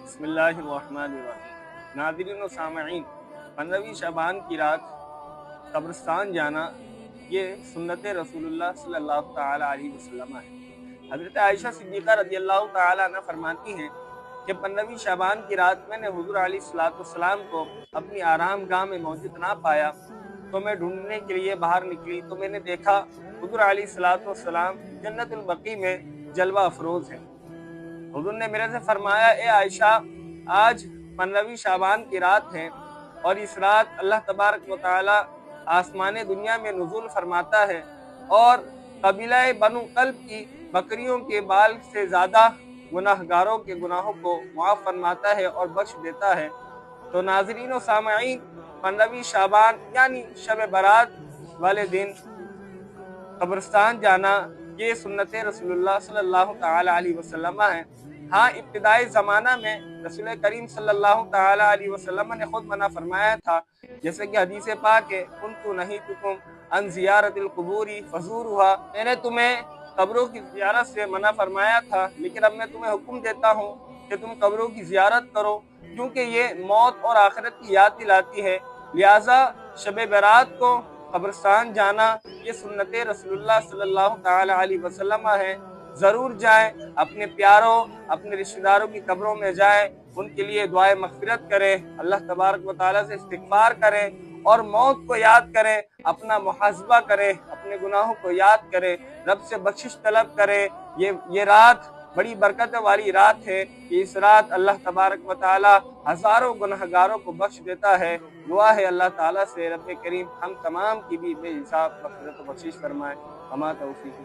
بسم اللہ الرحمن الرحیم۔ ناظرین و سامعین، 15ویں شعبان کی رات قبرستان جانا یہ سنت رسول اللہ صلی اللہ تعالی علیہ وسلم ہے۔ حضرت عائشہ صدیقہ رضی اللہ تعالی عنہ فرماتی ہیں کہ 15ویں شعبان کی رات میں نے حضور علیہ السلام کو اپنی آرام گاہ میں موجود نہ پایا تو میں ڈھونڈنے کے لیے باہر نکلی تو میں نے دیکھا حضور علیہ السلام جنت البقیع میں جلوہ افروز ہیں۔ حضور نے میرے سے فرمایا، اے عائشہ، آج 15ویں شعبان کی رات ہے اور اس رات اللہ تبارک و تعالی آسمان دنیا میں نزول فرماتا ہے اور قبیلہ بنو قلب کی بکریوں کے بال سے زیادہ گناہگاروں کے گناہوں کو معاف فرماتا ہے اور بخش دیتا ہے۔ تو ناظرین و سامعین، 15ویں شعبان یعنی شب برات والے دن قبرستان جانا یہ سنت رسول اللہ صلی اللہ تعالی علیہ وسلم ہے۔ ہاں، ابتدائی زمانہ میں رسول کریم صلی اللہ تعالی علیہ وسلم نے خود منع فرمایا تھا، جیسے کہ حدیث پاک ہے، کنت نہیتکم عن زیارت القبور فزورها، میں نے تمہیں قبروں کی زیارت سے منع فرمایا تھا لیکن اب میں تمہیں حکم دیتا ہوں کہ تم قبروں کی زیارت کرو، کیونکہ یہ موت اور آخرت کی یاد دلاتی ہے۔ لہٰذا شب برات کو قبرستان جانا یہ سنت رسول اللہ صلی اللہ تعالی علیہ وسلم ہے۔ ضرور جائیں، اپنے پیاروں، اپنے رشتہ داروں کی قبروں میں جائیں، ان کے لیے دعائے مغفرت کریں، اللہ تبارک و تعالیٰ سے استغفار کریں اور موت کو یاد کریں، اپنا محاسبہ کریں، اپنے گناہوں کو یاد کریں، رب سے بخشش طلب کریں۔ یہ رات بڑی برکت والی رات ہے کہ اس رات اللہ تبارک و تعالیٰ ہزاروں گنہگاروں کو بخش دیتا ہے۔ دعا ہے اللہ تعالیٰ سے رب کریم ہم تمام کی بھی بے حساب مغفرت و بخشش فرمائے۔ ہما توفیق